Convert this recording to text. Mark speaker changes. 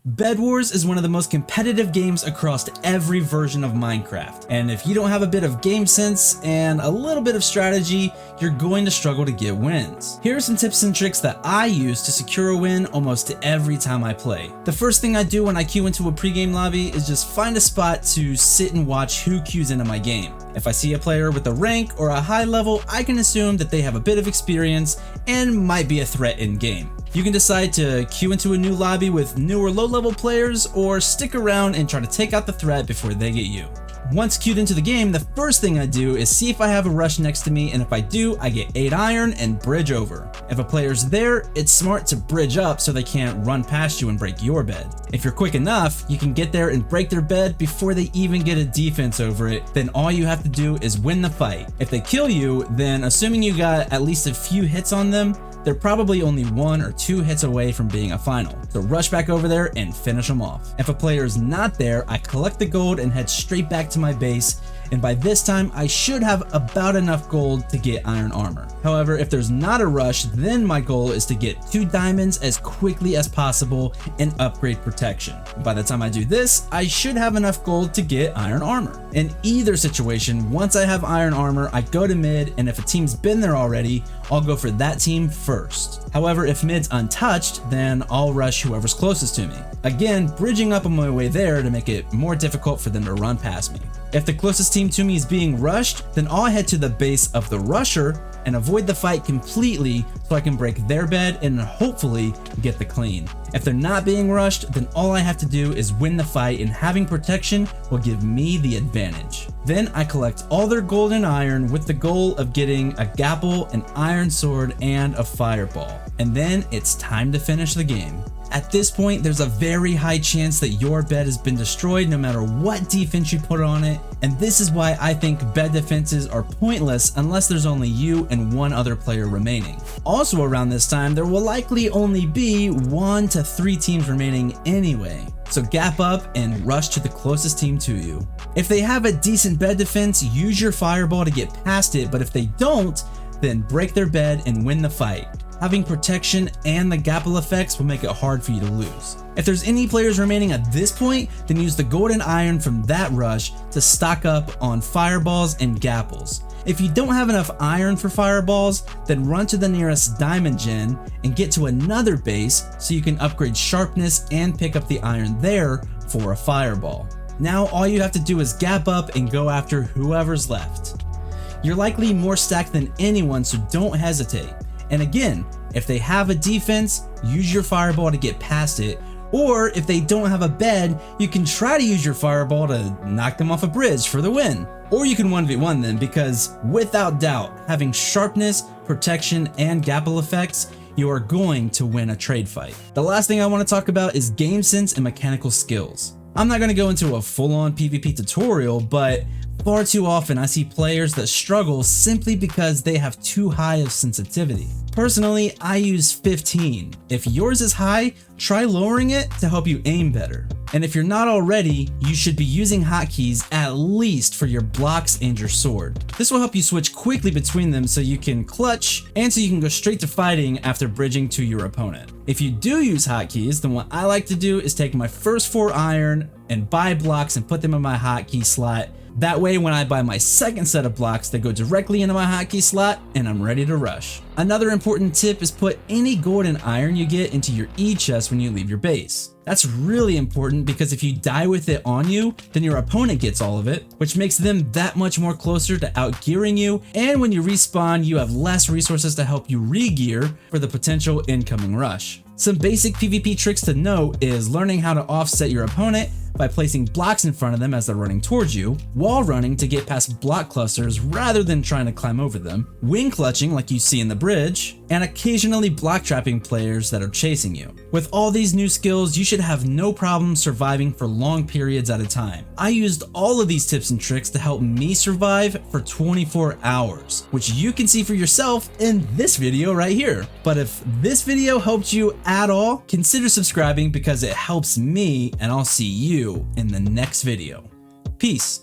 Speaker 1: Bed Wars is one of the most competitive games across every version of Minecraft, and if you don't have a bit of game sense and a little bit of strategy, you're going to struggle to get wins. Here are some tips and tricks that I use to secure a win almost every time I play. The first thing I do when I queue into a pregame lobby is just find a spot to sit and watch who queues into my game. If I see a player with a rank or a high level, I can assume that they have a bit of experience and might be a threat in game. You can decide to queue into a new lobby with new or low level players, or stick around and try to take out the threat before they get you. Once queued into the game, the first thing I do is see if I have a rush next to me, and if I do, I get 8 iron and bridge over. If a player's there, it's smart to bridge up so they can't run past you and break your bed. If you're quick enough, you can get there and break their bed before they even get a defense over it, then all you have to do is win the fight. If they kill you, then assuming you got at least a few hits on them, they're probably only 1 or 2 hits away from being a final. So rush back over there and finish them off. If a player is not there, I collect the gold and head straight back to my base, and by this time I should have about enough gold to get iron armor. However, if there's not a rush, then my goal is to get 2 diamonds as quickly as possible and upgrade protection. By the time I do this, I should have enough gold to get iron armor. In either situation, once I have iron armor, I go to mid, and if a team's been there already, I'll go for that team first. However, if mid's untouched, then I'll rush whoever's closest to me. Again, bridging up on my way there to make it more difficult for them to run past me. If the closest team to me is being rushed, then I'll head to the base of the rusher and avoid the fight completely so I can break their bed and hopefully get the clean. If they're not being rushed, then all I have to do is win the fight, and having protection will give me the advantage. Then I collect all their gold and iron with the goal of getting a gapple, an iron sword, and a fireball. And then it's time to finish the game. At this point, there's a very high chance that your bed has been destroyed no matter what defense you put on it, and this is why I think bed defenses are pointless unless there's only you and 1 other player remaining. Also around this time, there will likely only be 1 to 3 teams remaining anyway, so gap up and rush to the closest team to you. If they have a decent bed defense, use your fireball to get past it, but if they don't, then break their bed and win the fight. Having protection and the gapple effects will make it hard for you to lose. If there's any players remaining at this point, then use the gold and iron from that rush to stock up on fireballs and gapples. If you don't have enough iron for fireballs, then run to the nearest diamond gen and get to another base so you can upgrade sharpness and pick up the iron there for a fireball. Now all you have to do is gap up and go after whoever's left. You're likely more stacked than anyone, so don't hesitate. And again, if they have a defense, use your fireball to get past it, or if they don't have a bed, you can try to use your fireball to knock them off a bridge for the win. Or you can 1v1 them, because without doubt, having sharpness, protection, and gapple effects, you are going to win a trade fight. The last thing I want to talk about is game sense and mechanical skills. I'm not going to go into a full-on PvP tutorial, but far too often I see players that struggle simply because they have too high of sensitivity. Personally, I use 15. If yours is high, try lowering it to help you aim better. And if you're not already, you should be using hotkeys at least for your blocks and your sword. This will help you switch quickly between them so you can clutch and so you can go straight to fighting after bridging to your opponent. If you do use hotkeys, then what I like to do is take my first 4 iron and buy blocks and put them in my hotkey slot. That way, when I buy my second set of blocks, they go directly into my hotkey slot and I'm ready to rush. Another important tip is put any gold and iron you get into your E chest when you leave your base. That's really important because if you die with it on you, then your opponent gets all of it, which makes them that much more closer to outgearing you, and when you respawn, you have less resources to help you re-gear for the potential incoming rush. Some basic PvP tricks to know is learning how to offset your opponent by placing blocks in front of them as they're running towards you, wall running to get past block clusters rather than trying to climb over them, wing clutching like you see in the bridge, and occasionally block trapping players that are chasing you. With all these new skills, you should have no problem surviving for long periods at a time. I used all of these tips and tricks to help me survive for 24 hours, which you can see for yourself in this video right here. But if this video helped you at all, consider subscribing because it helps me, and I'll see you in the next video. Peace.